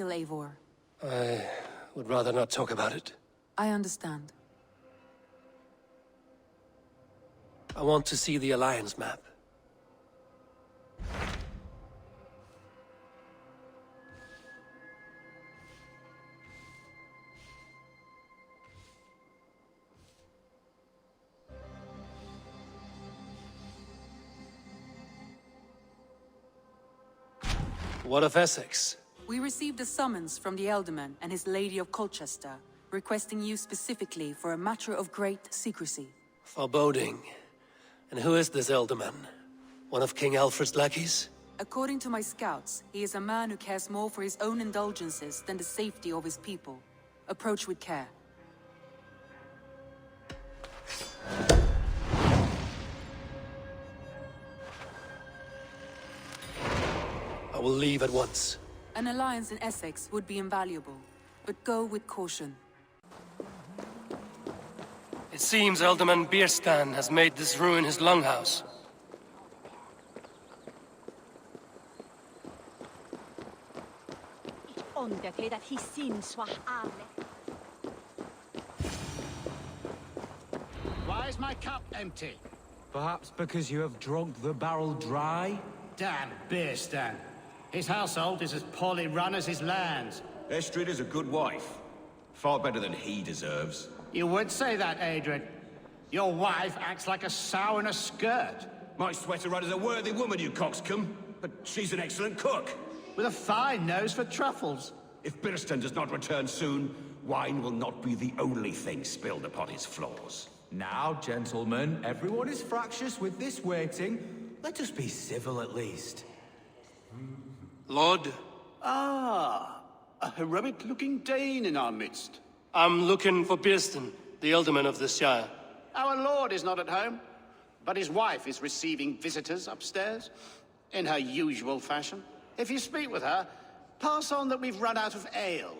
feel, Eivor? I would rather not talk about it. I understand. I want to see the Alliance map. What of Essexe? We received a summons from the Ealdorman and his Lady of Colcestre, requesting you specifically for a matter of great secrecy. Foreboding. And who is this Ealdorman? One of King Alfred's lackeys? According to my scouts, he is a man who cares more for his own indulgences than the safety of his people. Approach with care. I will leave at once. An alliance in Essex would be invaluable, but go with caution. It seems Ealdorman Birstan has made this ruin his longhouse. Why is my cup empty? Perhaps because you have drunk the barrel dry? Damn Birstan. His household is as poorly run as his lands. Estrid is a good wife. Far better than he deserves. You would say that, Adrian. Your wife acts like a sow in a skirt. My sweater run is a worthy woman, you coxcomb. But she's an excellent cook. With a fine nose for truffles. If Birstan does not return soon, wine will not be the only thing spilled upon his floors. Now, gentlemen, everyone is fractious with this waiting. Let us be civil at least. Lord? Ah, a heroic-looking Dane in our midst. I'm looking for Birstan, the Ealdorman of the Shire. Our lord is not at home, but his wife is receiving visitors upstairs, in her usual fashion. If you speak with her, pass on that we've run out of ale.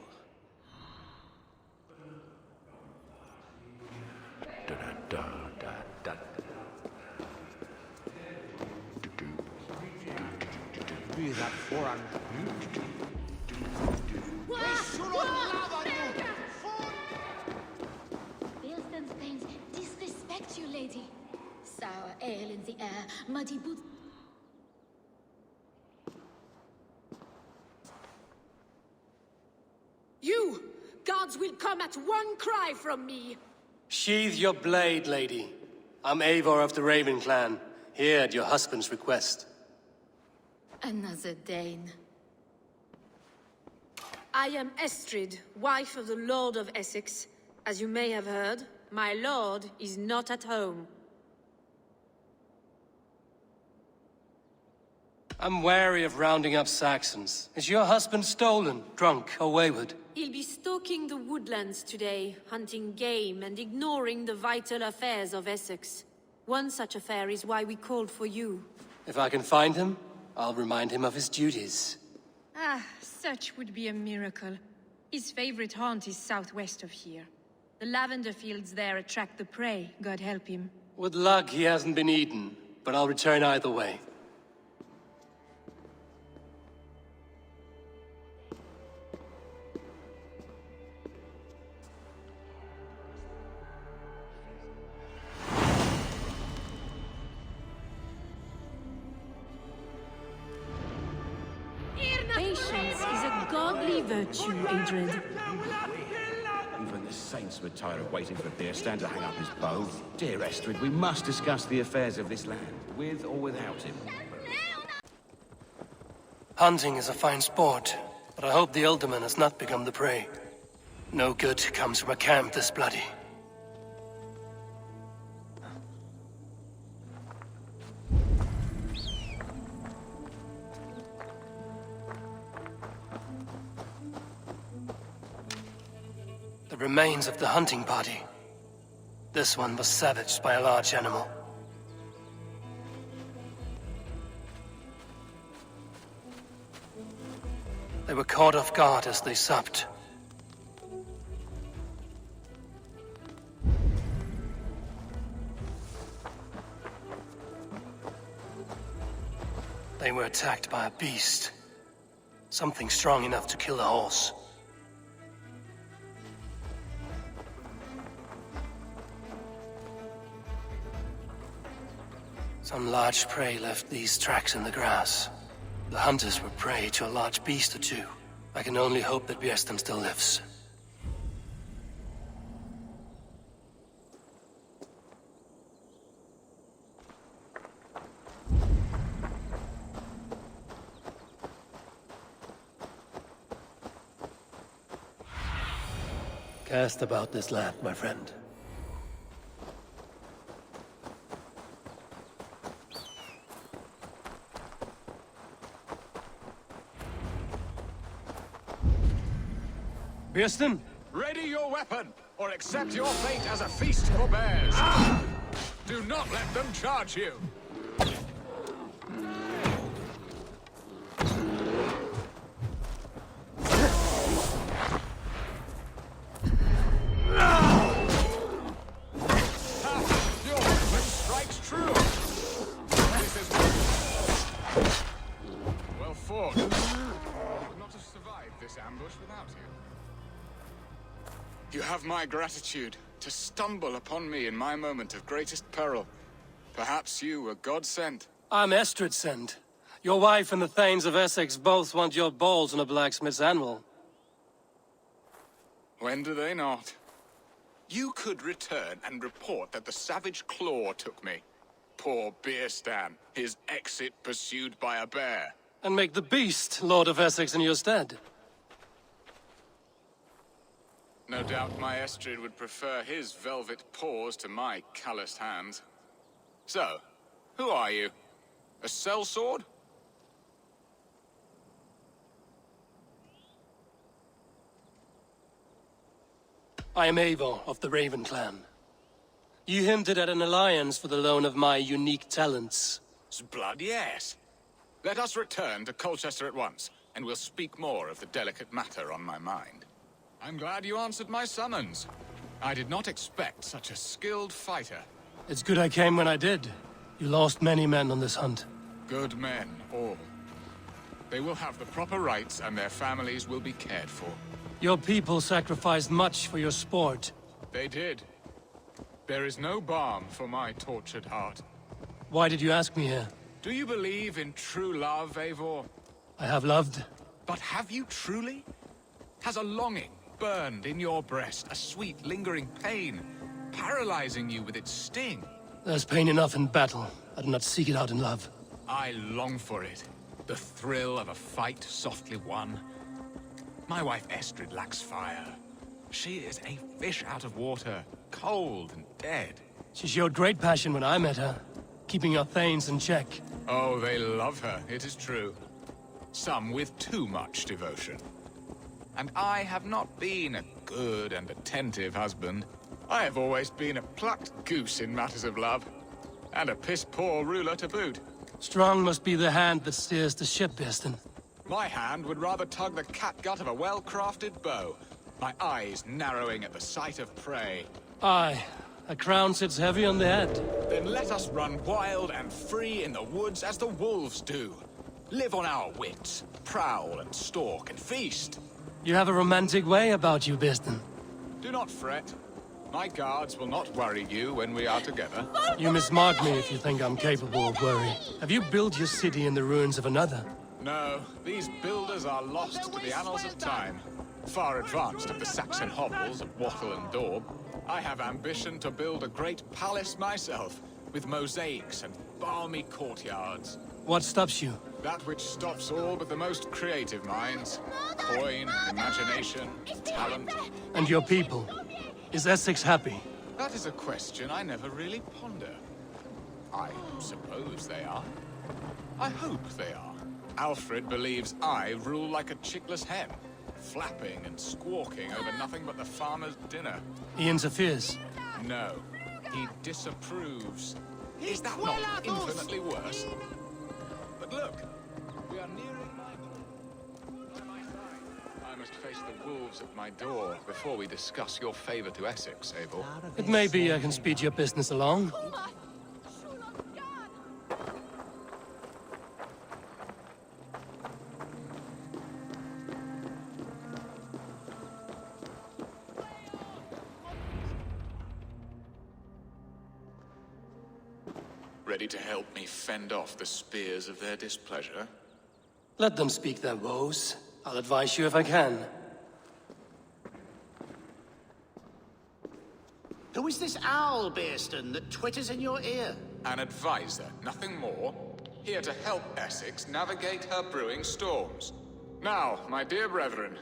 Birstan's pains disrespect you, lady. Sour ale in the air, muddy boots. You! Gods will come at one cry from me! Sheathe your blade, lady. I'm Eivor of the Raven clan, here at your husband's request. Another Dane. I am Estrid, wife of the Lord of Essexe. As you may have heard, my lord is not at home. I'm wary of rounding up Saxons. Is your husband stolen, drunk, or wayward? He'll be stalking the woodlands today, hunting game and ignoring the vital affairs of Essex. One such affair is why we called for you. If I can find him, I'll remind him of his duties. Ah, such would be a miracle. His favorite haunt is southwest of here. The lavender fields there attract the prey, God help him. With luck, he hasn't been eaten, but I'll return either way. Patience is a godly virtue, Adrian. Even the saints would tire of waiting for Birstan to hang up his bow. Dear Estrid, we must discuss the affairs of this land, with or without him. Hunting is a fine sport, but I hope the Ealdorman has not become the prey. No good comes from a camp this bloody. The remains of the hunting party. This one was savaged by a large animal. They were caught off guard as they supped. They were attacked by a beast. Something strong enough to kill a horse. Some large prey left these tracks in the grass. The hunters were prey to a large beast or two. I can only hope that Birstan still lives. Cast about this land, my friend. Birstan? Ready your weapon, or accept your fate as a feast for bears. Do not let them charge you. Your weapon strikes true. This is well fought. I would not have survived this ambush without you. You have my gratitude to stumble upon me in my moment of greatest peril. Perhaps you were God-sent. I'm Estrid sent. Your wife and the Thanes of Essexe both want your balls on a blacksmith's anvil. When do they not? You could return and report that the savage claw took me. Poor Birstan, his exit pursued by a bear. And make the beast Lord of Essexe in your stead. No doubt my Estrid would prefer his velvet paws to my calloused hands. So, who are you? A sellsword? I am Eivor of the Raven clan. You hinted at an alliance for the loan of my unique talents. Blood, yes. Let us return to Colcestre at once, and we'll speak more of the delicate matter on my mind. I'm glad you answered my summons. I did not expect such a skilled fighter. It's good I came when I did. You lost many men on this hunt. Good men, all. They will have the proper rights, and their families will be cared for. Your people sacrificed much for your sport. They did. There is no balm for my tortured heart. Why did you ask me here? Do you believe in true love, Eivor? I have loved. But have you truly? Has a longing burned in your breast, a sweet, lingering pain, paralyzing you with its sting? There's pain enough in battle. I do not seek it out in love. I long for it. The thrill of a fight softly won. My wife Estrid lacks fire. She is a fish out of water, cold and dead. She showed great passion when I met her, keeping your Thanes in check. Oh, they love her, it is true. Some with too much devotion. And I have not been a good and attentive husband. I have always been a plucked goose in matters of love. And a piss-poor ruler to boot. Strong must be the hand that steers the ship, Birstan. My hand would rather tug the catgut of a well-crafted bow. My eyes narrowing at the sight of prey. Aye, a crown sits heavy on the head. Then let us run wild and free in the woods as the wolves do. Live on our wits, prowl and stalk and feast. You have a romantic way about you, Birstan. Do not fret. My guards will not worry you when we are together. You mismark me if you think I'm capable of worry. Have you built your city in the ruins of another? No, these builders are lost to the annals of time. Far advanced of the Saxon hovels of Wattle and Daub. I have ambition to build a great palace myself, with mosaics and balmy courtyards. What stops you? That which stops all but the most creative minds. Coin, imagination, talent. And your people? Is Essex happy? That is a question I never really ponder. I suppose they are. I hope they are. Alfred believes I rule like a chickless hen, flapping and squawking over nothing but the farmer's dinner. He interferes? No, he disapproves. Is that not infinitely worse? But look, we are nearing my goal. By my side. I must face the wolves at my door before we discuss your favor to Essex, Eivor. It may be I can speed your business along. ready to help me fend off the spears of their displeasure. Let them speak their woes. I'll advise you if I can. Who is this owl, Birstan, that twitters in your ear? An advisor, nothing more. Here to help Essex navigate her brewing storms. Now, my dear brethren,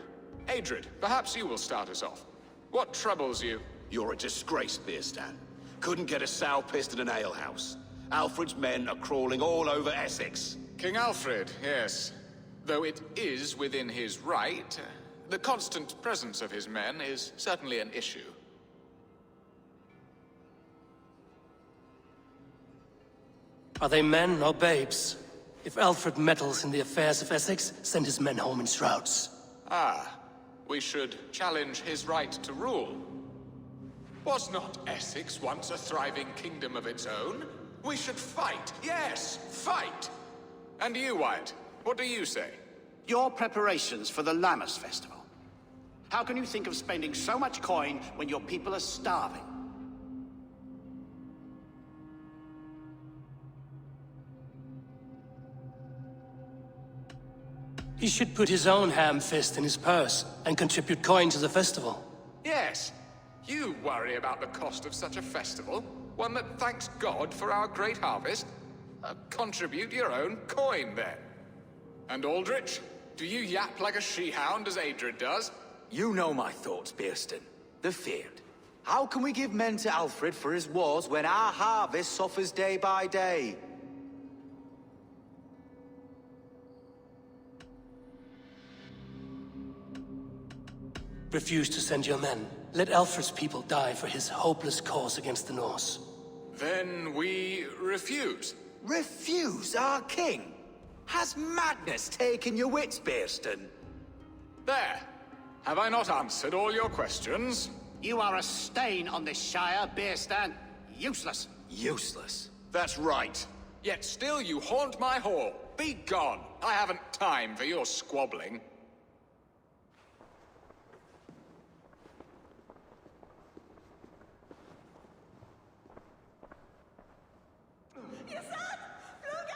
Adrid, perhaps you will start us off. What troubles you? You're a disgrace, Birstan. Couldn't get a sow pissed in an alehouse. Alfred's men are crawling all over Essex. King Alfred, yes. Though it is within his right, the constant presence of his men is certainly an issue. Are they men or babes? If Alfred meddles in the affairs of Essex, send his men home in shrouds. Ah, we should challenge his right to rule. Was not Essex once a thriving kingdom of its own? We should fight, yes, fight! And you, Wyatt, what do you say? Your preparations for the Lammas festival. How can you think of spending so much coin when your people are starving? He should put his own ham fist in his purse and contribute coin to the festival. Yes, you worry about the cost of such a festival, one that thanks God for our great harvest. Contribute your own coin, then. And Aldrich, do you yap like a she-hound as Adrid does? You know my thoughts, Birstan. They're feared. How can we give men to Alfred for his wars when our harvest suffers day by day? Refuse to send your men. Let Alfred's people die for his hopeless cause against the Norse. Then we refuse. Refuse our king? Has madness taken your wits, Birstan? There. Have I not answered all your questions? You are a stain on this shire, Birstan. Useless. Useless. That's right. Yet still you haunt my hall. Be gone. I haven't time for your squabbling.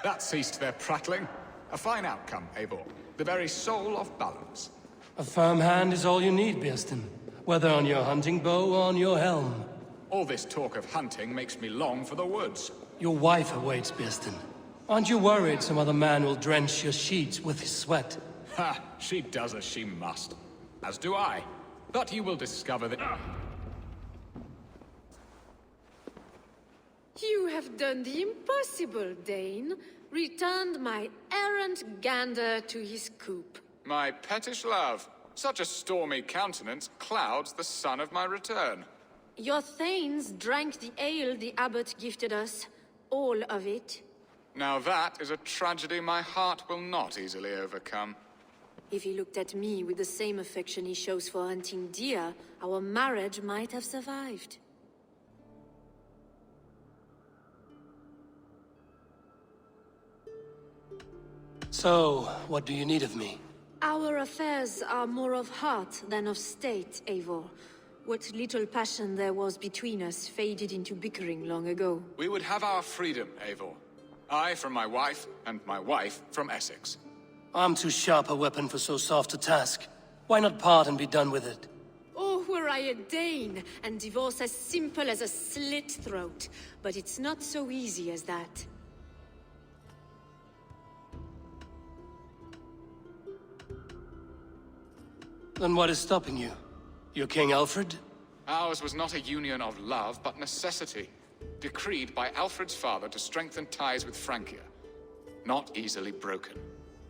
That ceased their prattling. A fine outcome, Eivor. The very soul of balance. A firm hand is all you need, Birstan. Whether on your hunting bow or on your helm. All this talk of hunting makes me long for the woods. Your wife awaits, Birstan. Aren't you worried some other man will drench your sheets with his sweat? Ha! She does as she must. As do I. But you will discover that... You have done the impossible, Dane. Returned my errant gander to his coop. My pettish love. Such a stormy countenance clouds the sun of my return. Your thanes drank the ale the abbot gifted us. All of it. Now that is a tragedy my heart will not easily overcome. If he looked at me with the same affection he shows for hunting deer, our marriage might have survived. So, what do you need of me? Our affairs are more of heart than of state, Eivor. What little passion there was between us faded into bickering long ago. We would have our freedom, Eivor. I from my wife, and my wife from Essex. I'm too sharp a weapon for so soft a task. Why not part and be done with it? Oh, were I a Dane, and divorce as simple as a slit throat. But it's not so easy as that. Then what is stopping you? Your King Alfred? Ours was not a union of love, but necessity. Decreed by Alfred's father to strengthen ties with Francia. Not easily broken.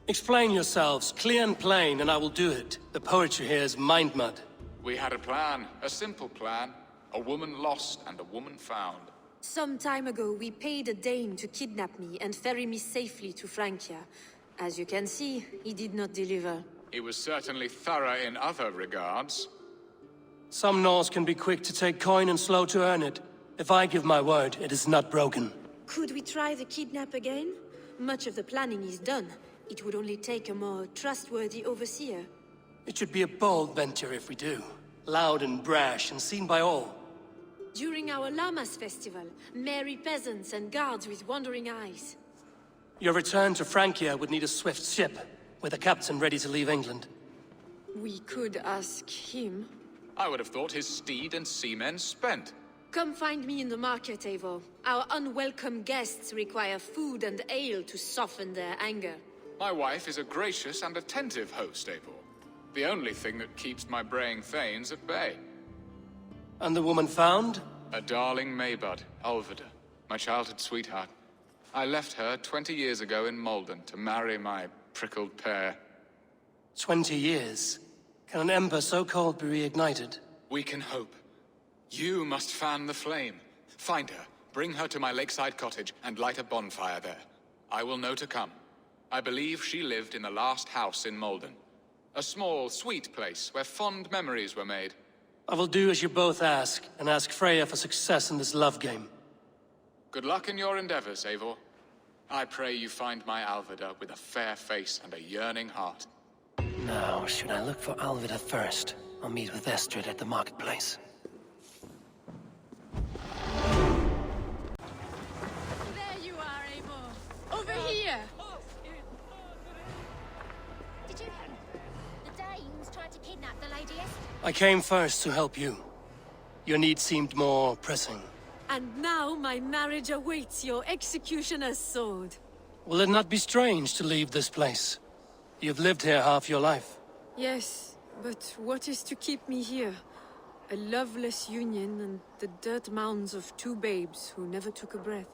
Explain yourselves, clear and plain, and I will do it. The poetry here is mind mud. We had a plan, a simple plan. A woman lost and a woman found. Some time ago, we paid a Dane to kidnap me and ferry me safely to Francia. As you can see, he did not deliver. He was certainly thorough in other regards. Some Norse can be quick to take coin and slow to earn it. If I give my word, it is not broken. Could we try the kidnap again? Much of the planning is done. It would only take a more trustworthy overseer. It should be a bold venture if we do. Loud and brash and seen by all. During our Llamas festival, merry peasants and guards with wandering eyes. Your return to Francia would need a swift ship, with a captain ready to leave England. We could ask him. I would have thought his steed and seamen spent. Come find me in the market, Eivor. Our unwelcome guests require food and ale to soften their anger. My wife is a gracious and attentive host, Eivor. The only thing that keeps my braying thanes at bay. And the woman found? A darling Maybud, Alfida, my childhood sweetheart. I left her 20 years ago in Malden to marry my prickled pear. 20 years? Can an ember so cold be reignited? We can hope. You must fan the flame. Find her, bring her to my lakeside cottage, and light a bonfire there. I will know to come. I believe she lived in the last house in Malden. A small, sweet place where fond memories were made. I will do as you both ask, and ask Freya for success in this love game. Good luck in your endeavors, Eivor. I pray you find my Alfida with a fair face and a yearning heart. Now, should I look for Alfida first? I'll meet with Estrid at the marketplace. There you are, Eivor. Over here. Did you... The Danes tried to kidnap the Lady Estrid? I came first to help you. Your need seemed more pressing. And now my marriage awaits your executioner's sword. Will it not be strange to leave this place? You've lived here half your life. Yes, but what is to keep me here? A loveless union and the dirt mounds of two babes who never took a breath.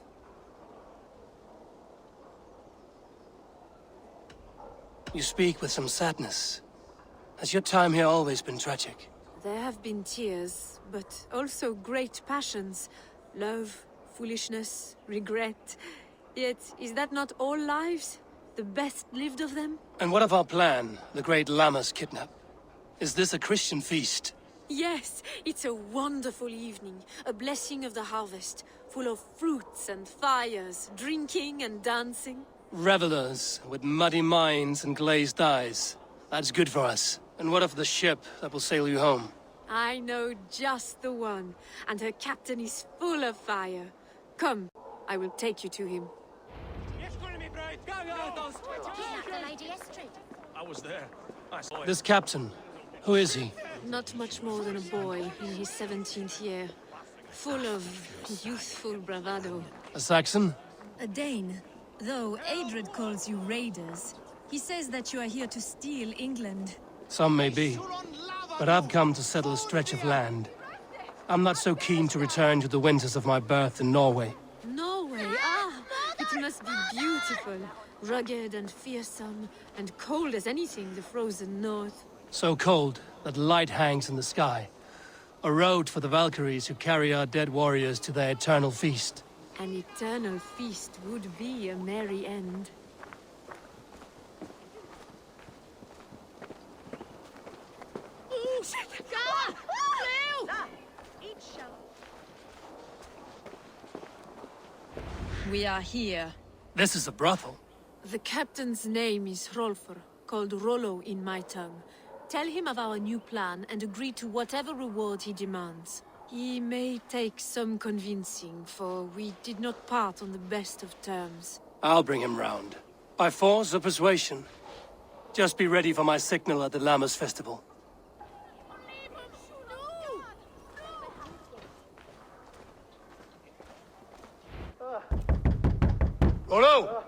You speak with some sadness. Has your time here always been tragic? There have been tears, but also great passions. Love, foolishness, regret. Yet, is that not all lives? The best lived of them? And what of our plan, the great Llamas kidnap? Is this a Christian feast? Yes, it's a wonderful evening. A blessing of the harvest, full of fruits and fires, drinking and dancing. Revelers with muddy minds and glazed eyes. That's good for us. And what of the ship that will sail you home? I know just the one, and her captain is full of fire. Come, I will take you to him. Kidnap the Lady Estrid. I was there. I saw it. This captain, who is he? Not much more than a boy in his 17th year. Full of youthful bravado. A Saxon? A Dane. Though Ealdred calls you raiders. He says that you are here to steal England. Some may be. But I've come to settle a stretch of land. I'm not so keen to return to the winters of my birth in Norway. Norway, ah! It must be beautiful. Rugged and fearsome, and cold as anything the frozen north. So cold that light hangs in the sky. A road for the Valkyries who carry our dead warriors to their eternal feast. An eternal feast would be a merry end. We are here. This is a brothel. The captain's name is Hrolfr, called Rollo in my tongue. Tell him of our new plan and agree to whatever reward he demands. He may take some convincing, for we did not part on the best of terms. I'll bring him round. By force or persuasion. Just be ready for my signal at the Llamas festival. Rollo!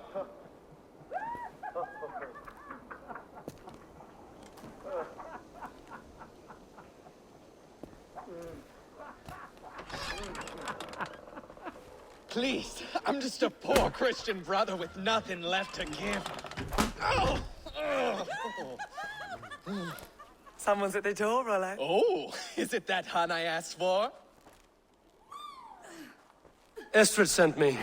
Please, I'm just a poor Christian brother with nothing left to give. Someone's at the door, Rollo. Oh, is it that hun I asked for? Estrid sent me.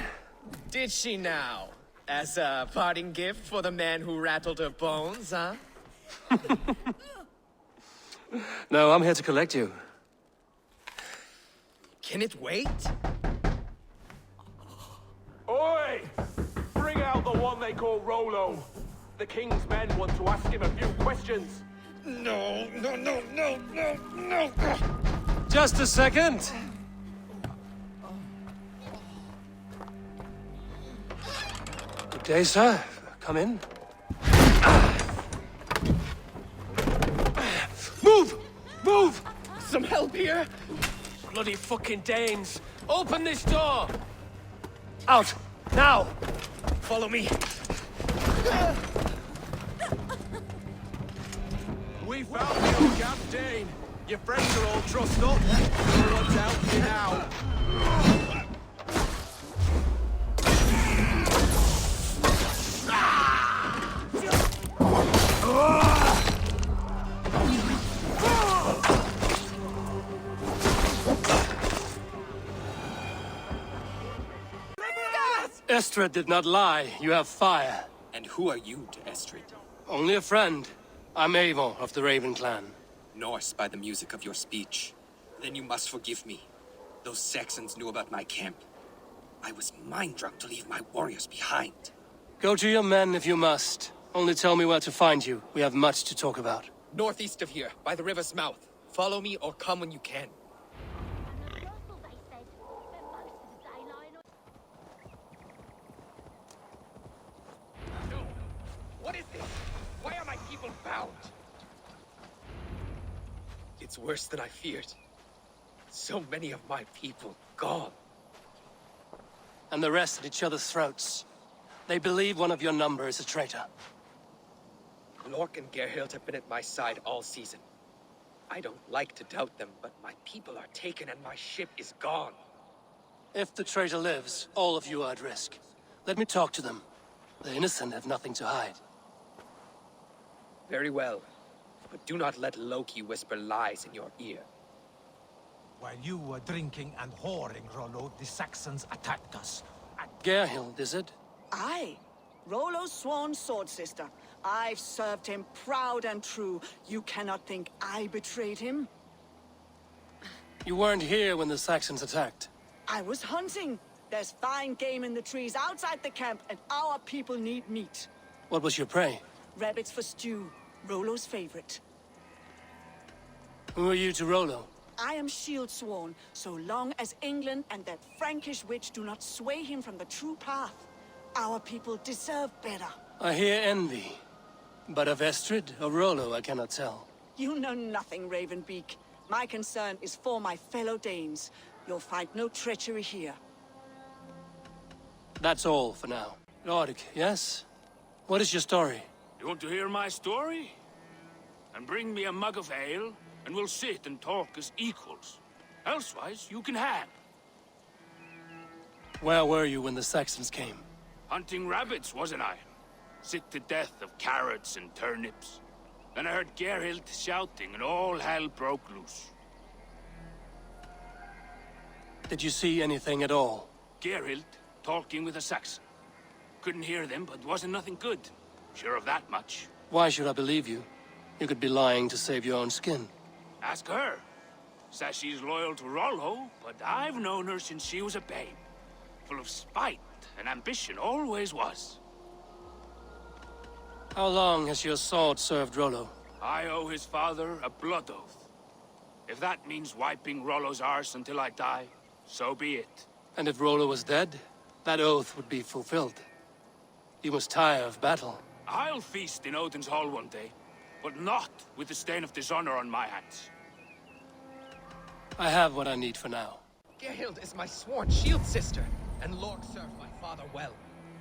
Did she now? As a parting gift for the man who rattled her bones, huh? No, I'm here to collect you. Can it wait? Oi! Bring out the one they call Rollo. The king's men want to ask him a few questions. No. Just a second. day, sir. Come in. Move! Move! Some help here? Bloody fucking Danes! Open this door! Out! Now! Follow me. We found the old Camp Dane. Your friends are all trussed up. No one's helping you now. Estrid did not lie. You have fire. And who are you to Estrid? Only a friend. I'm Eivor of the Raven clan. Norse by the music of your speech. Then you must forgive me. Those Saxons knew about my camp. I was mind-drunk to leave my warriors behind. Go to your men if you must. Only tell me where to find you. We have much to talk about. Northeast of here, by the river's mouth. Follow me or come when you can. What is this? Why are my people bound? It's worse than I feared. So many of my people gone. And the rest at each other's throats. They believe one of your number is a traitor. Lork and Gerhild have been at my side all season. I don't like to doubt them, but my people are taken and my ship is gone. If the traitor lives, all of you are at risk. Let me talk to them. The innocent have nothing to hide. Very well. But do not let Loki whisper lies in your ear. While you were drinking and whoring, Rollo, the Saxons attacked us. Gerhild, is it? Aye. Rollo's sworn sword sister. I've served him proud and true. You cannot think I betrayed him? You weren't here when the Saxons attacked. I was hunting. There's fine game in the trees outside the camp, and our people need meat. What was your prey? Rabbits for stew. Rollo's favorite. Who are you to Rollo? I am shield sworn, so long as England and that Frankish witch do not sway him from the true path. Our people deserve better. I hear envy. But of Estrid or Rollo, I cannot tell. You know nothing, Ravenbeak. My concern is for my fellow Danes. You'll find no treachery here. That's all for now. Lord, yes? What is your story? You want to hear my story? And bring me a mug of ale, and we'll sit and talk as equals. Elsewise, you can hang. Where were you when the Saxons came? Hunting rabbits, wasn't I? Sick to death of carrots and turnips. Then I heard Gerhild shouting, and all hell broke loose. Did you see anything at all? Gerhild talking with a Saxon. Couldn't hear them, but wasn't nothing good. Sure of that much. Why should I believe you? You could be lying to save your own skin. Ask her. Says she's loyal to Rollo, but I've known her since she was a babe. Full of spite and ambition, always was. How long has your sword served Rollo? I owe his father a blood oath. If that means wiping Rollo's arse until I die, so be it. And if Rollo was dead, that oath would be fulfilled. You must tire of battle. I'll feast in Odin's hall one day, but not with the stain of dishonor on my hands. I have what I need for now. Gerhild is my sworn shield sister, and Lork served my father well.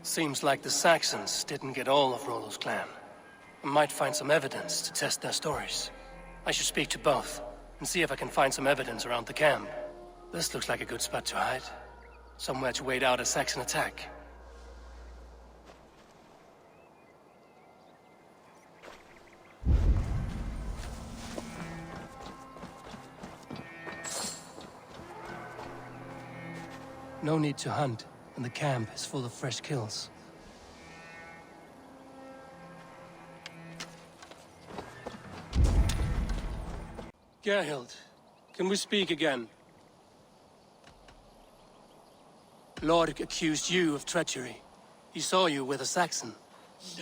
Seems like the Saxons didn't get all of Rollo's clan. I might find some evidence to test their stories. I should speak to both, and see if I can find some evidence around the camp. This looks like a good spot to hide. Somewhere to wait out a Saxon attack. No need to hunt, and the camp is full of fresh kills. Gerhild, can we speak again? Lord accused you of treachery. He saw you with a Saxon.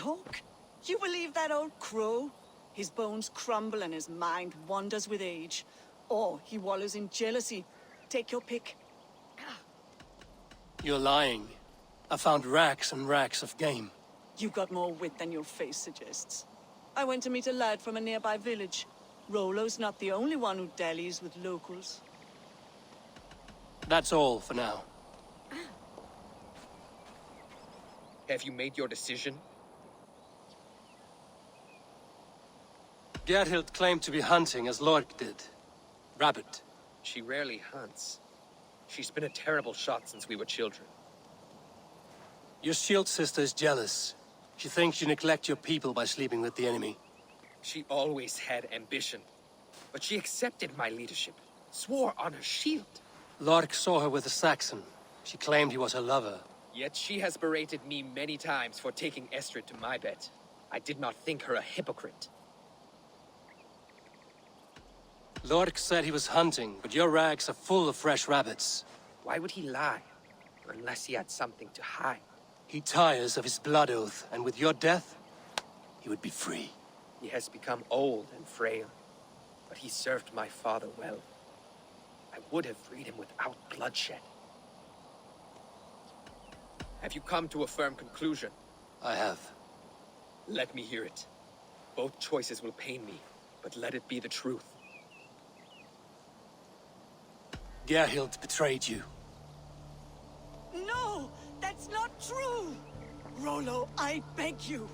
Look, you believe that old crow? His bones crumble and his mind wanders with age. Or he wallows in jealousy. Take your pick. You're lying. I found racks and racks of game. You got more wit than your face suggests. I went to meet a lad from a nearby village. Rollo's not the only one who dallies with locals. That's all for now. Have you made your decision? Gerhild claimed to be hunting as Lork did. Rabbit. She rarely hunts. She's been a terrible shot since we were children. Your shield sister is jealous. She thinks you neglect your people by sleeping with the enemy. She always had ambition. But she accepted my leadership. Swore on her shield. Lork saw her with a Saxon. She claimed he was her lover. Yet she has berated me many times for taking Estrid to my bed. I did not think her a hypocrite. Lork said he was hunting, but your rags are full of fresh rabbits. Why would he lie? Unless he had something to hide. He tires of his blood oath, and with your death, he would be free. He has become old and frail, but he served my father well. I would have freed him without bloodshed. Have you come to a firm conclusion? I have. Let me hear it. Both choices will pain me, but let it be the truth. Gerhild betrayed you. No! That's not true! Rollo, I beg you!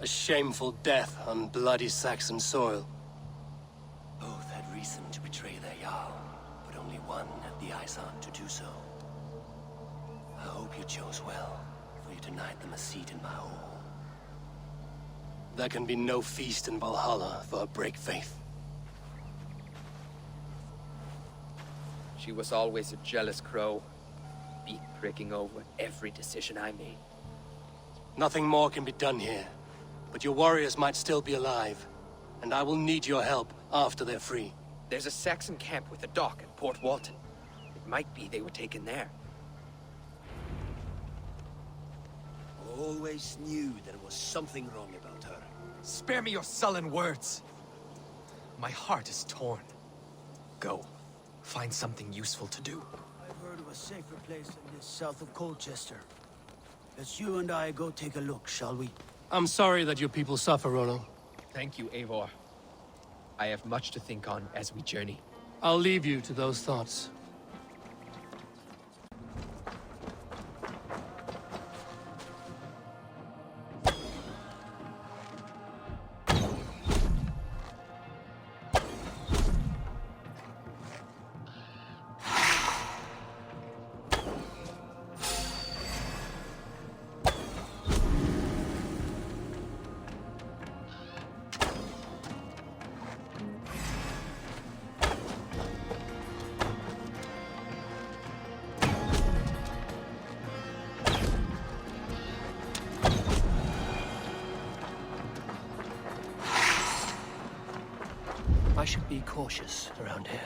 A shameful death on bloody Saxon soil. Both had reason to betray their Jarl, but only one had the eyesight to do so. I hope you chose well, for you denied them a seat in my hall. There can be no feast in Valhalla for a break faith. She was always a jealous crow, beak pricking over every decision I made. Nothing more can be done here, but your warriors might still be alive, and I will need your help after they're free. There's a Saxon camp with a dock at Port Walton. It might be they were taken there. Always knew there was something wrong about her. Spare me your sullen words. My heart is torn. Go. Find something useful to do. I've heard of a safer place than this south of Colcestre. Let's you and I go take a look, shall we? I'm sorry that your people suffer, Rollo. Thank you, Eivor. I have much to think on as we journey. I'll leave you to those thoughts. I should be cautious around here.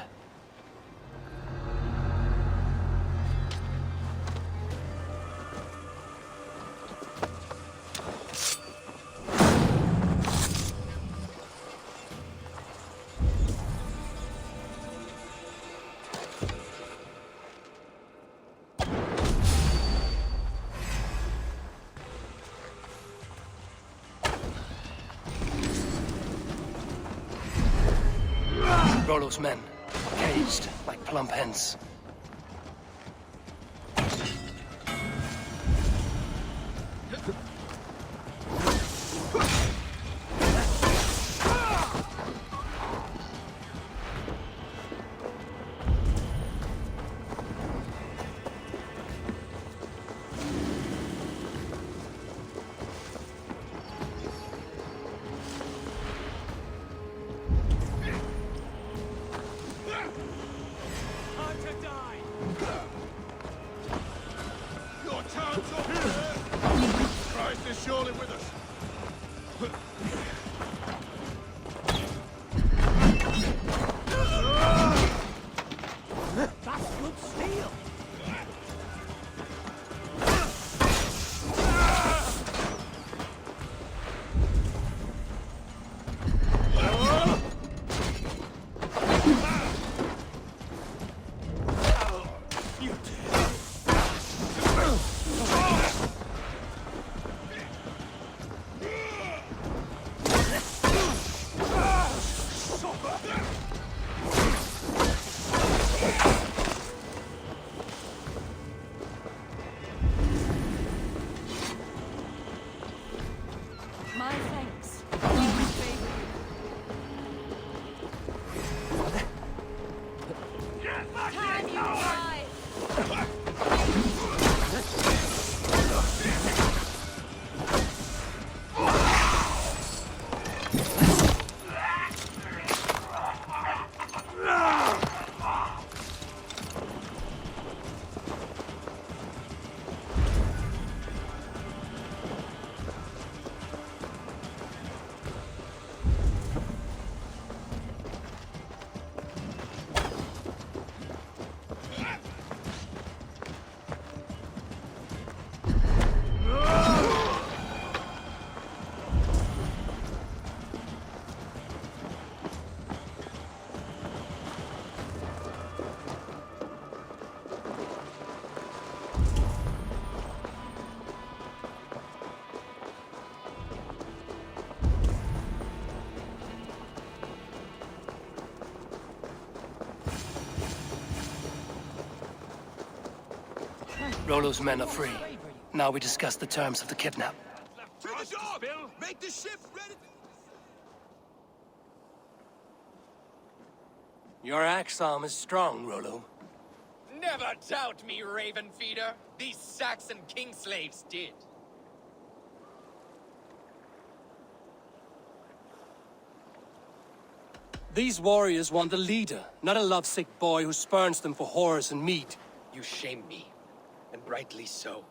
Rollo's men, caged like plump hens. Hunter My thanks. Time you die! Rollo's men are free. Now we discuss the terms of the kidnap. To the job! Make the ship ready! Your axe arm is strong, Rollo. Never doubt me, Raven Feeder. These Saxon king slaves did. These warriors want a leader, not a lovesick boy who spurns them for whores and meat. You shame me, and rightly so.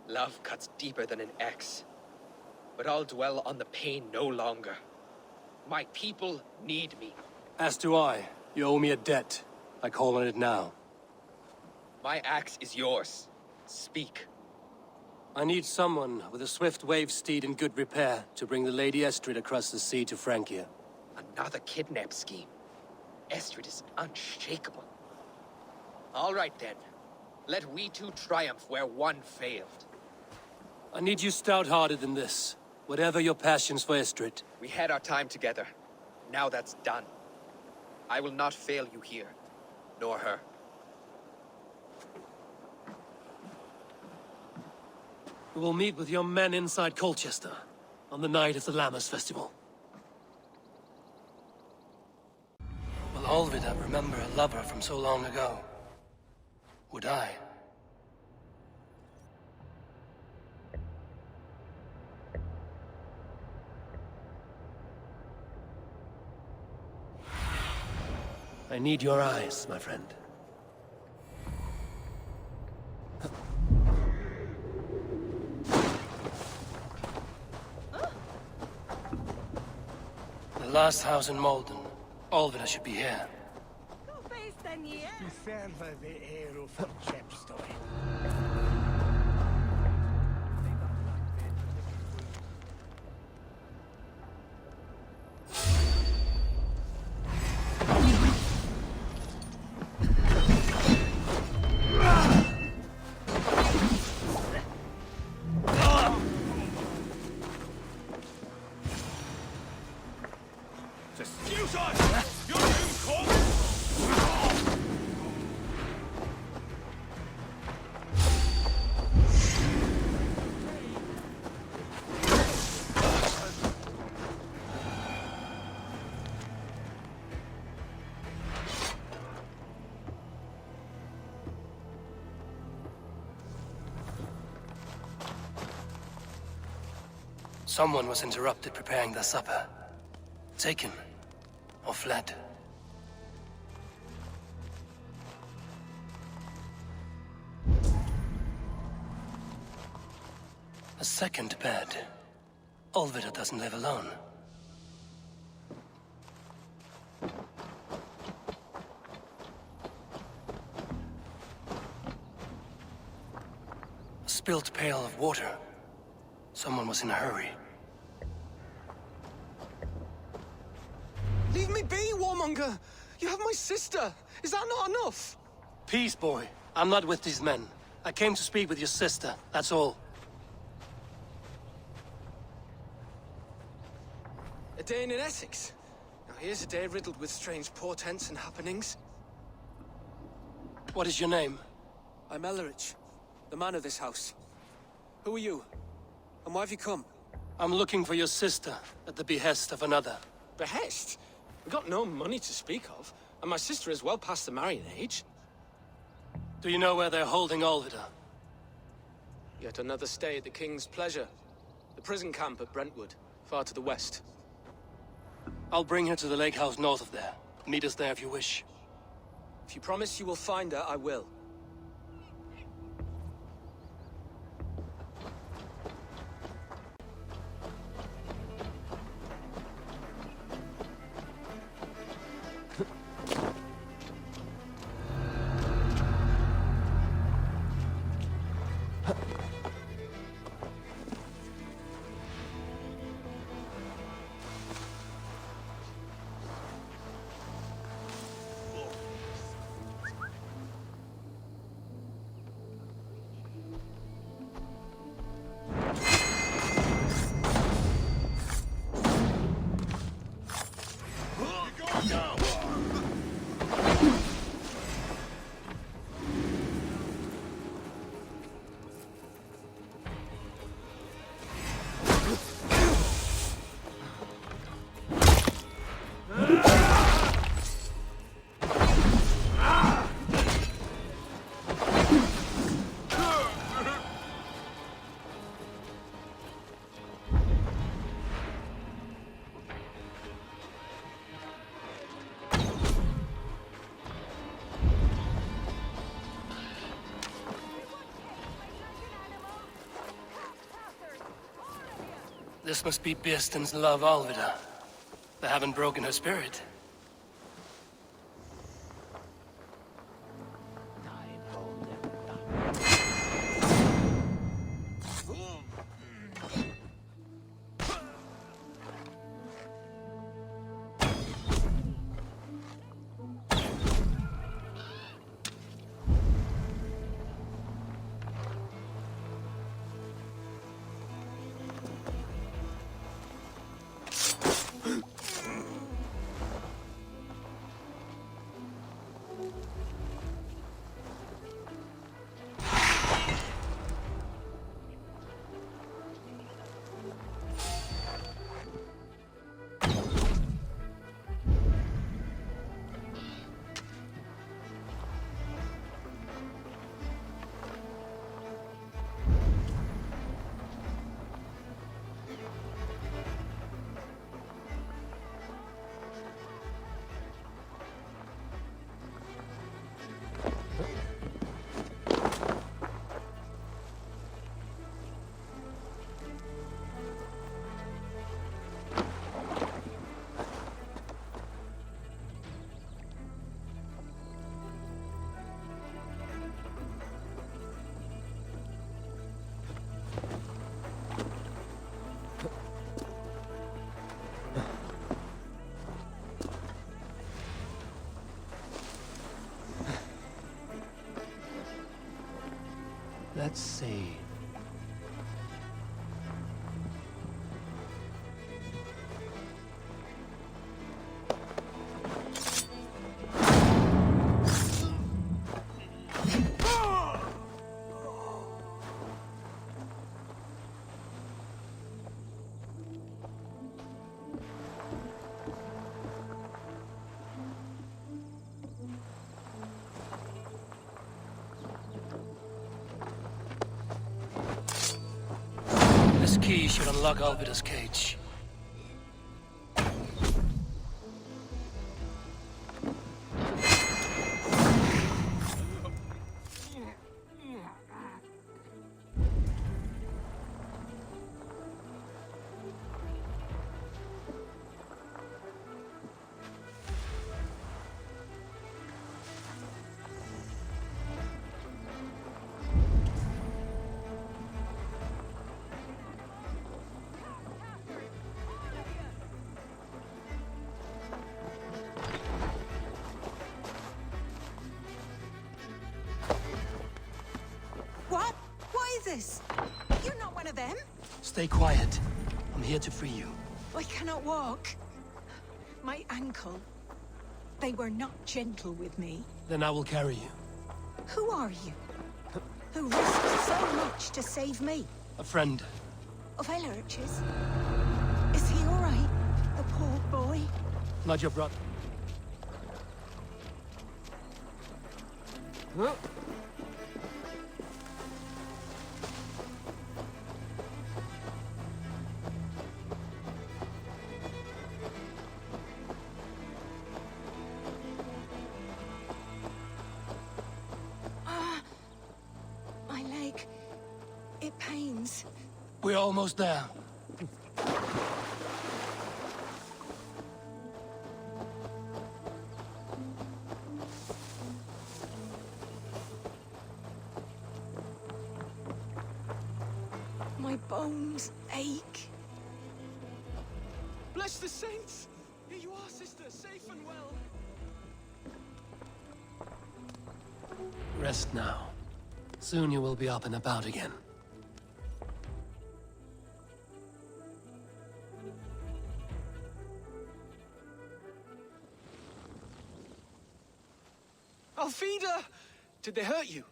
Love cuts deeper than an axe. But I'll dwell on the pain no longer. My people need me. As do I. You owe me a debt. I call on it now. My axe is yours. Speak. I need someone with a swift wave steed in good repair to bring the Lady Estrid across the sea to Francia. Another kidnap scheme. Estrid is unshakable. All right then. Let we two triumph where one failed. I need you stout-hearted in this. Whatever your passions for Estrid. We had our time together. Now that's done. I will not fail you here. Nor her. We will meet with your men inside Colcestre on the night of the Lammas Festival. Will Alfida remember a lover from so long ago? Would I? I need your eyes, my friend. The last house in Malden. Alfida should be here. Someone was interrupted preparing their supper. Taken. Or fled. A second bed. Alfida doesn't live alone. A spilled pail of water. Someone was in a hurry. Leave me be, warmonger! You have my sister! Is that not enough? Peace, boy. I'm not with these men. I came to speak with your sister, that's all. A day in Essexe. Now here's a day riddled with strange portents and happenings. What is your name? I'm Ellerich, the man of this house. Who are you? And why have you come? I'm looking for your sister at the behest of another. Behest? We've got no money to speak of, and my sister is well past the marrying age. Do you know where they're holding Alfida? Yet another stay at the King's pleasure. The prison camp at Brentwood, far to the west. I'll bring her to the lake house north of there. Meet us there if you wish. If you promise you will find her, I will. This must be Birstan's love, Alfida. They haven't broken her spirit. Let's see. This key should unlock Alfida's cage. This? You're not one of them? Stay quiet. I'm here to free you. I cannot walk. My ankle. They were not gentle with me. Then I will carry you. Who are you? Who risked so much to save me? A friend. Of Elrich's? Is he all right? The poor boy? Not your brother. Huh? My leg. It pains. We're almost there. My bones ache. Bless the saints! Here you are, sister, safe and well. Rest now. Soon you will be up and about again. Alfida! Did they hurt you?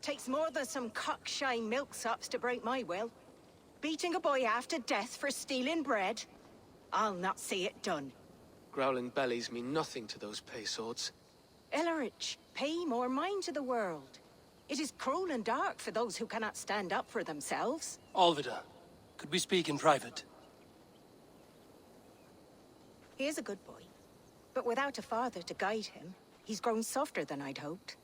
Takes more than some cockshy milksops to break my will. Beating a boy half to death for stealing bread? I'll not see it done. Growling bellies mean nothing to those pay swords. Elrich, pay more mind to the world. It is cruel and dark for those who cannot stand up for themselves. Alfida, could we speak in private? He is a good boy, but without a father to guide him, he's grown softer than I'd hoped.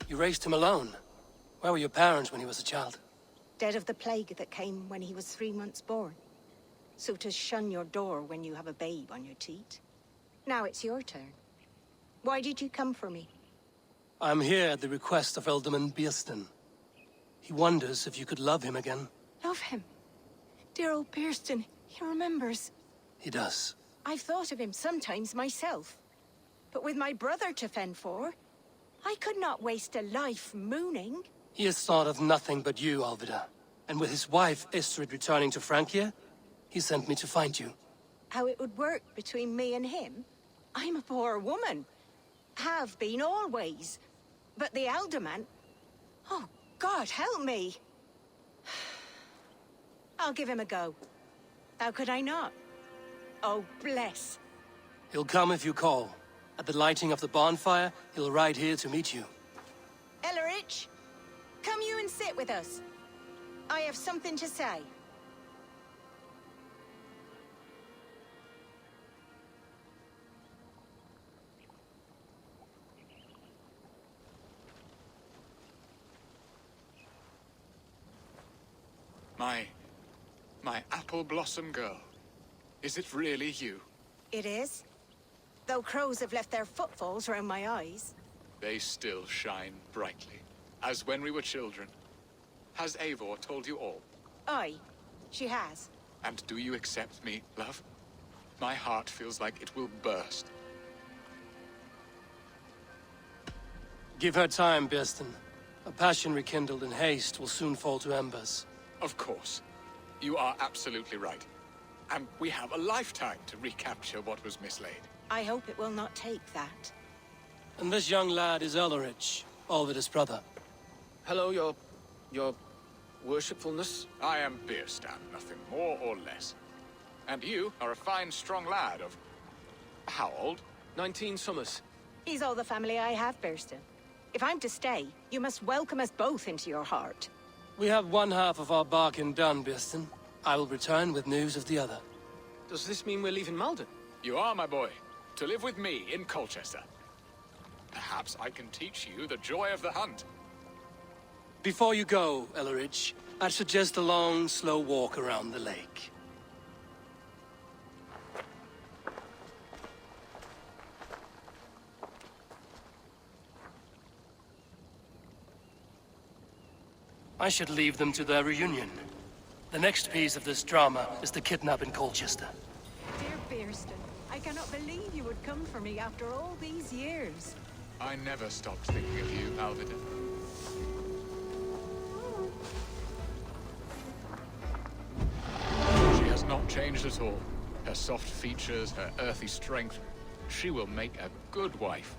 You raised him alone. Where were your parents when he was a child? Dead of the plague that came when he was 3 months born. So to shun your door when you have a babe on your teat. Now it's your turn. Why did you come for me? I'm here at the request of Ealdorman Birstan. He wonders if you could love him again. Love him. Dear old Birstan, he remembers. He does. I've thought of him sometimes myself. But with my brother to fend for, I could not waste a life mooning. He has thought of nothing but you, Alfida. And with his wife, Estrid, returning to Francia, he sent me to find you. How it would work between me and him? I'm a poor woman. Have been always. But the Ealdorman... Oh, God, help me. I'll give him a go. How could I not? Oh, bless. He'll come if you call. At the lighting of the bonfire, he'll ride here to meet you. Elrich, come you and sit with us. I have something to say. My apple blossom girl. Is it really you? It is. Though crows have left their footfalls around my eyes. They still shine brightly, as when we were children. Has Eivor told you all? Aye, she has. And do you accept me, love? My heart feels like it will burst. Give her time, Birstan. A passion rekindled in haste will soon fall to embers. Of course. You are absolutely right. And we have a lifetime to recapture what was mislaid. I hope it will not take that. And this young lad is Elrich, Alvida's brother. Hello, your worshipfulness. I am Birstan, nothing more or less. And you are a fine, strong lad of... how old? 19 summers. He's all the family I have, Birstan. If I'm to stay, you must welcome us both into your heart. We have one half of our bargain done, Birstan. I will return with news of the other. Does this mean we're leaving Malden? You are, my boy. To live with me in Colcestre. Perhaps I can teach you the joy of the hunt. Before you go, Elrich, I'd suggest a long, slow walk around the lake. I should leave them to their reunion. The next piece of this drama is the kidnap in Colcestre. Dear Birstan, I cannot believe you would come for me after all these years. I never stopped thinking of you, Alfida. She has not changed at all. Her soft features, her earthy strength. She will make a good wife.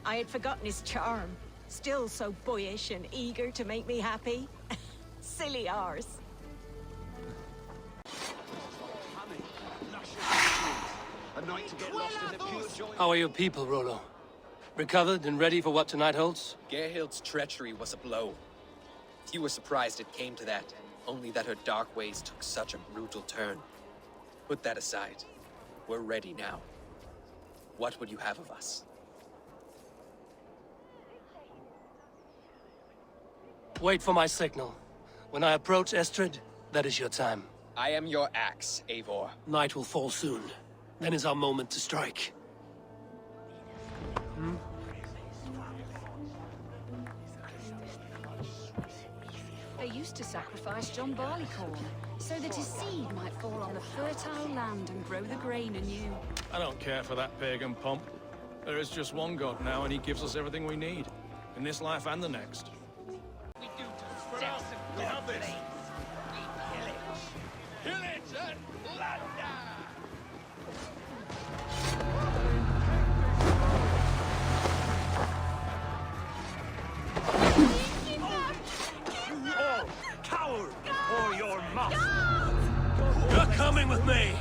I had forgotten his charm. Still so boyish and eager to make me happy. Silly ours. How are your people, Rollo? Recovered and ready for what tonight holds? Gerhild's treachery was a blow. Few were surprised it came to that, only that her dark ways took such a brutal turn. Put that aside. We're ready now. What would you have of us? Wait for my signal. When I approach Estrid, that is your time. I am your axe, Eivor. Night will fall soon. Then is our moment to strike. They used to sacrifice John Barleycorn, so that his seed might fall on the fertile land and grow the grain anew. I don't care for that pagan pomp. There is just one god now, and he gives us everything we need. In this life and the next. We do just we have this. We pillage and plunder! Coward before your master! You're coming with me!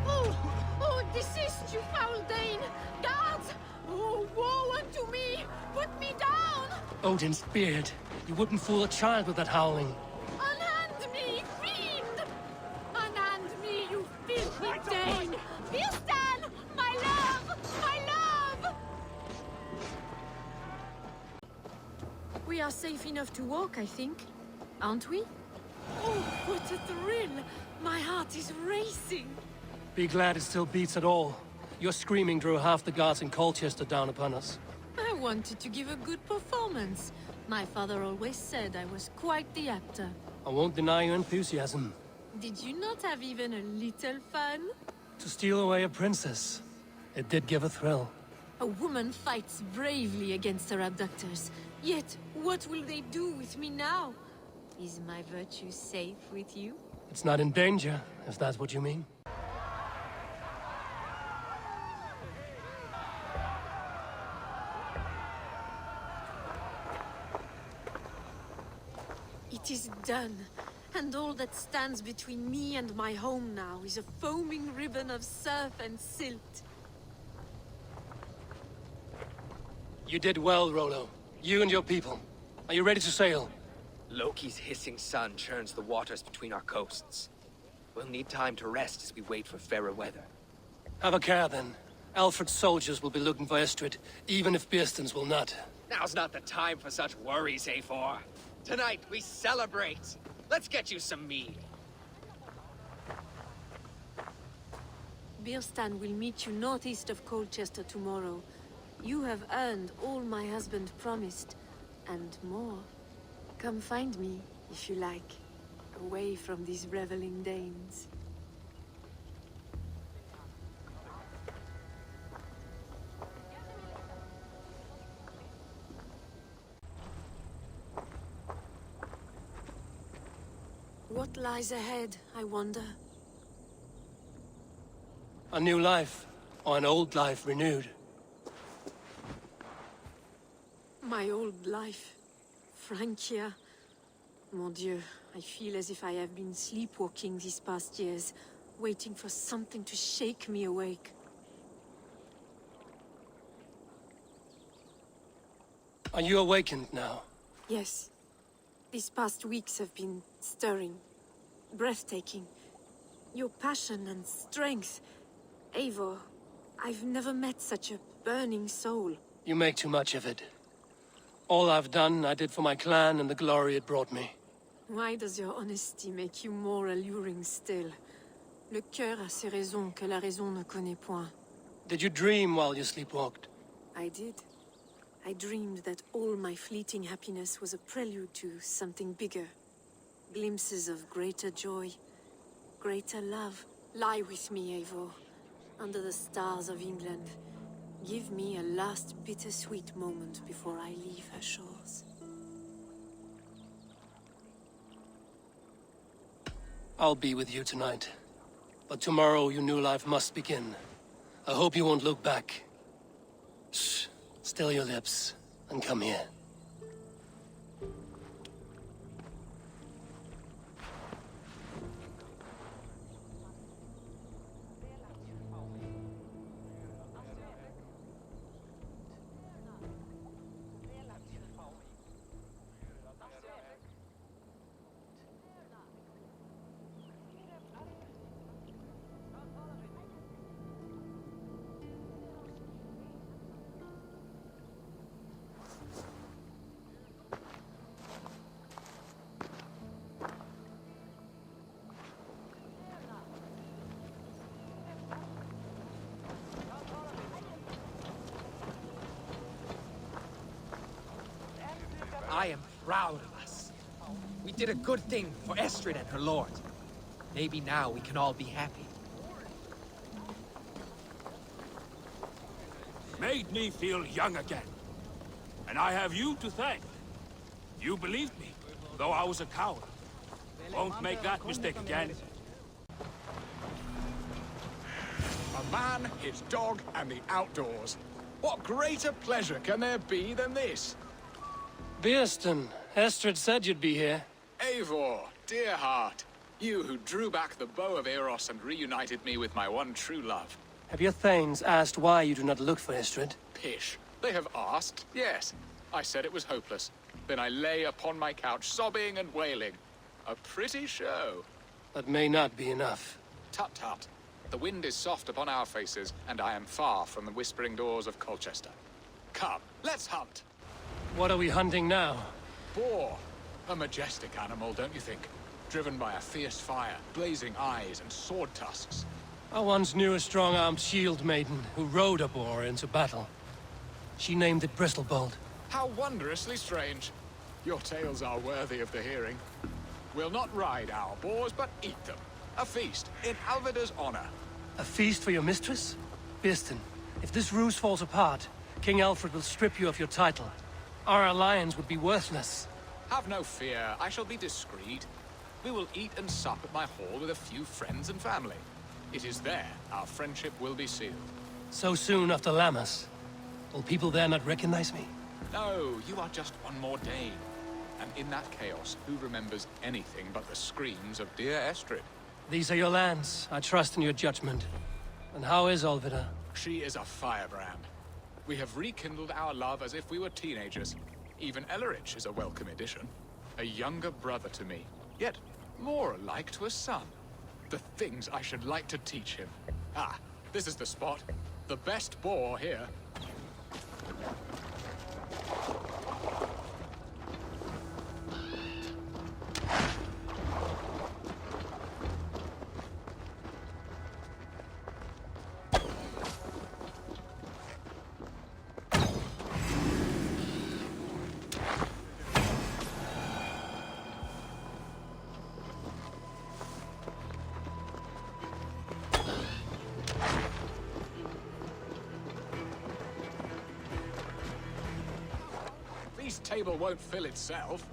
Oh, desist, you foul Dane! Guards! Oh, woe unto me! Put me down! Odin's beard. You wouldn't fool a child with that howling. Unhand me, fiend! Unhand me, you filthy Dane! Birstan! My love! My love! We are safe enough to walk, I think. Aren't we? Oh, what a thrill! My heart is racing! Be glad it still beats at all. Your screaming drew half the guards in Colcestre down upon us. I wanted to give a good performance. My father always said I was quite the actor. I won't deny your enthusiasm. Did you not have even a little fun? To steal away a princess. It did give a thrill. A woman fights bravely against her abductors. Yet, what will they do with me now? Is my virtue safe with you? It's not in danger, if that's what you mean. It is done, and all that stands between me and my home now is a foaming ribbon of surf and silt. You did well, Rollo. You and your people. Are you ready to sail? Loki's hissing sun churns the waters between our coasts. We'll need time to rest as we wait for fairer weather. Have a care, then. Alfred's soldiers will be looking for Estrid, even if Birstan's will not. Now's not the time for such worries, Eivor. Tonight, we celebrate. Let's get you some mead. Birstan will meet you northeast of Colcestre tomorrow. You have earned all my husband promised, and more. Come find me, if you like, away from these reveling Danes. What lies ahead, I wonder? A new life, or an old life renewed. My old life. Francia. Mon Dieu, I feel as if I have been sleepwalking these past years, waiting for something to shake me awake. Are you awakened now? Yes. These past weeks have been stirring, breathtaking. Your passion and strength. Eivor, I've never met such a burning soul. You make too much of it. All I've done, I did for my clan and the glory it brought me. Why does your honesty make you more alluring still? Le cœur a ses raisons que la raison ne connaît point. Did you dream while you sleepwalked? I did. I dreamed that all my fleeting happiness was a prelude to something bigger. Glimpses of greater joy, greater love. Lie with me, Eivor, under the stars of England. Give me a last bittersweet moment before I leave her shores. I'll be with you tonight. But tomorrow your new life must begin. I hope you won't look back. Shh. Still your lips, and come here. I am proud of us. We did a good thing for Estrid and her lord. Maybe now we can all be happy. Made me feel young again. And I have you to thank. You believed me, though I was a coward. Won't make that mistake again. A man, his dog, and the outdoors. What greater pleasure can there be than this? Birstan, Estrid said you'd be here. Eivor, dear heart. You who drew back the bow of Eros and reunited me with my one true love. Have your thanes asked why you do not look for Estrid? Pish. They have asked, yes. I said it was hopeless. Then I lay upon my couch, sobbing and wailing. A pretty show. That may not be enough. Tut-tut. The wind is soft upon our faces, and I am far from the whispering doors of Colcestre. Come, let's hunt. What are we hunting now? Boar. A majestic animal, don't you think? Driven by a fierce fire, blazing eyes, and sword tusks. I once knew a strong-armed shield maiden who rode a boar into battle. She named it Bristlebolt. How wondrously strange. Your tales are worthy of the hearing. We'll not ride our boars, but eat them. A feast, in Alfida's honor. A feast for your mistress? Birstan, if this ruse falls apart, King Alfred will strip you of your title. Our alliance would be worthless. Have no fear, I shall be discreet. We will eat and sup at my hall with a few friends and family. It is there our friendship will be sealed. So soon after Lammas? Will people there not recognize me? No, you are just one more day. And in that chaos, who remembers anything but the screams of dear Estrid? These are your lands. I trust in your judgment. And how is Alfida? She is a firebrand. We have rekindled our love as if we were teenagers. Even Ellerich is a welcome addition. A younger brother to me, yet more alike to a son. The things I should like to teach him. Ah, this is the spot. The best boar here. This table won't fill itself.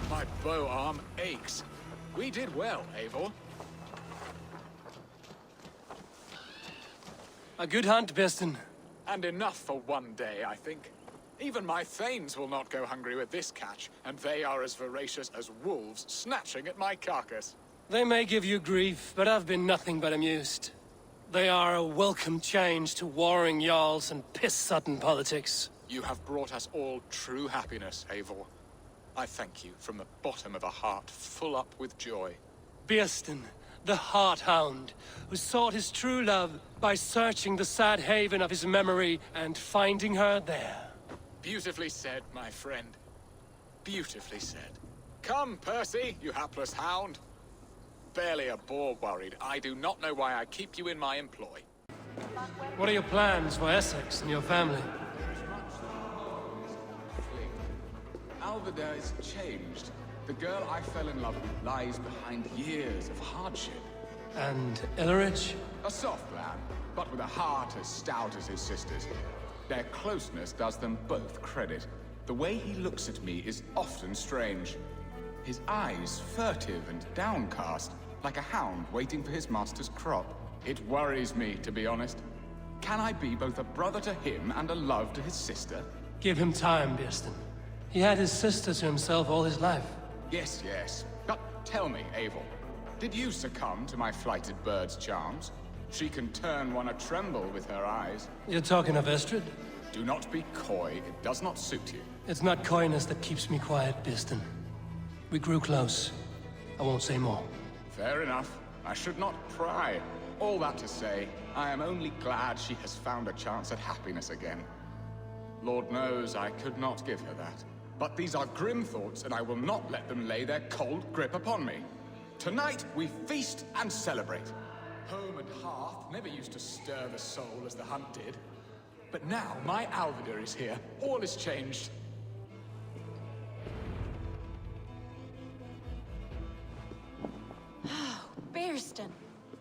My bow arm aches. We did well, Eivor. A good hunt, Birstan. And enough for one day, I think. Even my thanes will not go hungry with this catch, and they are as voracious as wolves snatching at my carcass. They may give you grief, but I've been nothing but amused. They are a welcome change to warring jarls and piss-sodden politics. You have brought us all true happiness, Eivor. I thank you from the bottom of a heart full up with joy. Birstan, the Heart-Hound, who sought his true love by searching the sad haven of his memory and finding her there. Beautifully said, my friend. Beautifully said. Come, Percy, you hapless hound. Barely a boar worried. I do not know why I keep you in my employ. What are your plans for Essexe and your family? Alfida is changed. The girl I fell in love with lies behind years of hardship. And Ellerich? A soft lad, but with a heart as stout as his sister's. Their closeness does them both credit. The way he looks at me is often strange. His eyes furtive and downcast, like a hound waiting for his master's crop. It worries me, to be honest. Can I be both a brother to him and a love to his sister? Give him time, Birstan. He had his sister to himself all his life. Yes, yes. But tell me, Eivor, did you succumb to my flighted bird's charms? She can turn one a tremble with her eyes. You're talking of Estrid? Do not be coy. It does not suit you. It's not coyness that keeps me quiet, Birstan. We grew close. I won't say more. Fair enough. I should not pry. All that to say, I am only glad she has found a chance at happiness again. Lord knows I could not give her that. But these are grim thoughts, and I will not let them lay their cold grip upon me. Tonight, we feast and celebrate. Home and hearth never used to stir the soul as the hunt did. But now, my Alfida is here. All is changed. Birstan,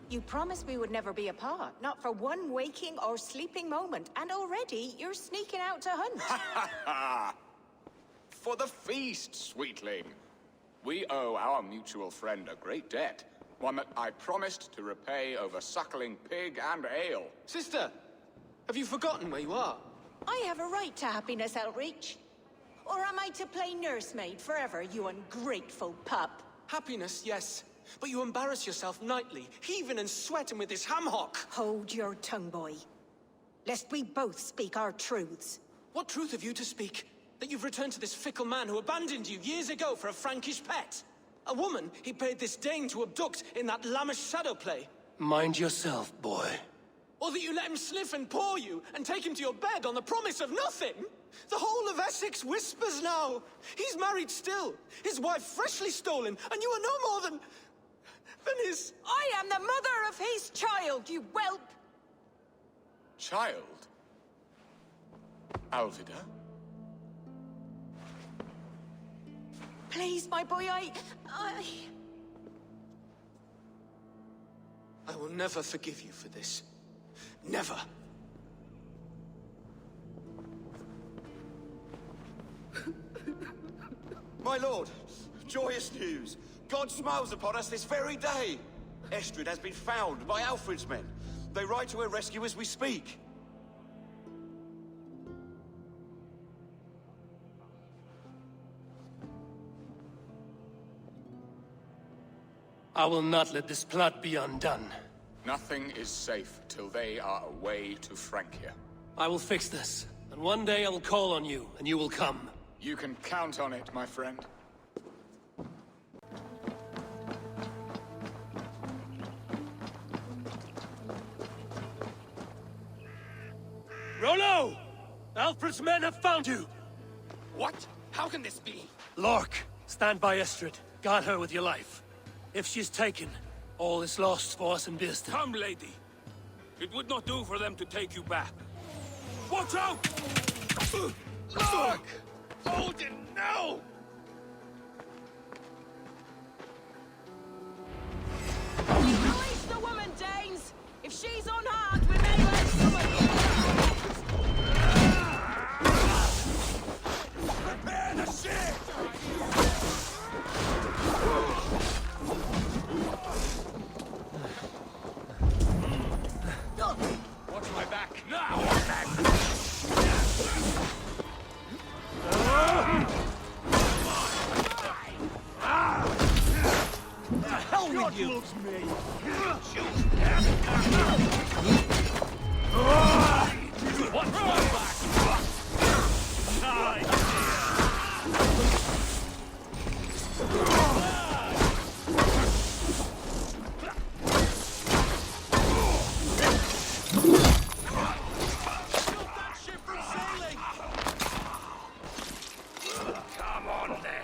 you promised we would never be apart, not for one waking or sleeping moment, and already you're sneaking out to hunt. Ha ha! For the feast, sweetling. We owe our mutual friend a great debt. One that I promised to repay over suckling pig and ale. Sister, have you forgotten where you are? I have a right to happiness, Outreach. Or am I to play nursemaid forever, you ungrateful pup? Happiness, yes. But you embarrass yourself nightly, heaving and sweating with this ham-hock. Hold your tongue, boy. Lest we both speak our truths. What truth have you to speak? That you've returned to this fickle man who abandoned you years ago for a Frankish pet? A woman he paid this Dane to abduct in that lammish shadow play? Mind yourself, boy. Or that you let him sniff and paw you, and take him to your bed on the promise of nothing? The whole of Essex whispers now. He's married still, his wife freshly stolen, and you are no more than his... I am the mother of his child, you whelp! Child? Alfida? Please, my boy, I will never forgive you for this. Never. My lord, joyous news. God smiles upon us this very day. Estrid has been found by Alfred's men. They ride to her rescue as we speak. I will not let this plot be undone. Nothing is safe till they are away to Francia. I will fix this, and one day I will call on you, and you will come. You can count on it, my friend. Rollo! Alfred's men have found you! What? How can this be? Lork, stand by Estrid. Guard her with your life. If she's taken, all is lost for us in Birstan. Come, lady. It would not do for them to take you back. Watch out! Look! Hold it now! Release the woman, Danes! If she's unharmed, we may let some of you. Prepare the ship! Watch my back. Now! Back! The hell with you! Loves me. Watch my back! Come on, then.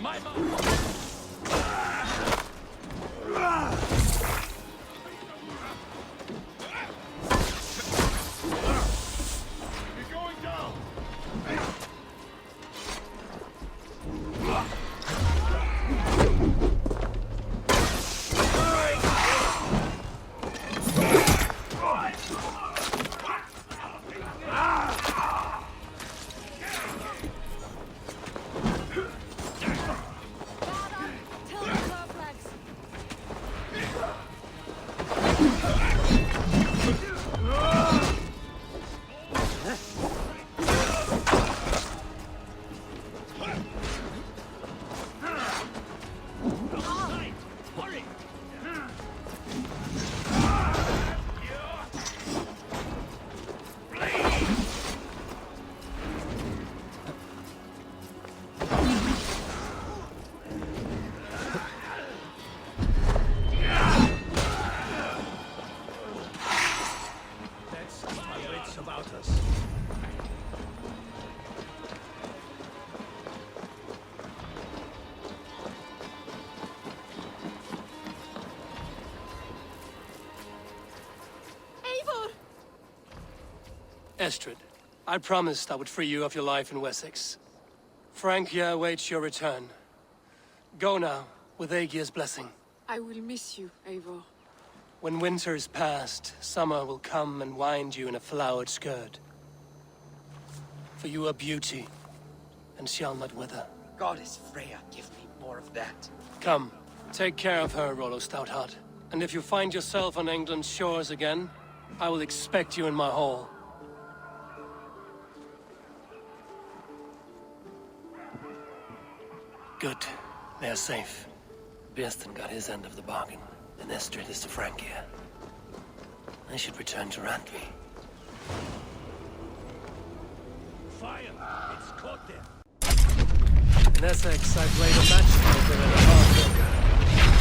On my mark! Estrid, I promised I would free you of your life in Essexe. Francia awaits your return. Go now, with Aegir's blessing. I will miss you, Eivor. When winter is past, summer will come and wind you in a flowered skirt. For you are beauty, and shall not wither. Goddess Freya, give me more of that. Come, take care of her, Rollo Stoutheart. And if you find yourself on England's shores again, I will expect you in my hall. Good. They are safe. Birstan got his end of the bargain, and Estrid is to Francia. I should return to Randvi. Fire! It's caught there. In Essexe, I played a matchmaker and a heartbreaker.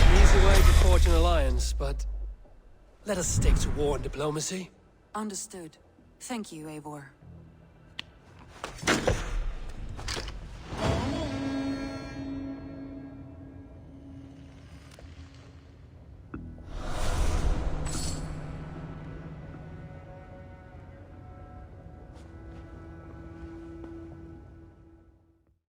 An easy way to forge an alliance, but let us stick to war and diplomacy. Understood. Thank you, Eivor.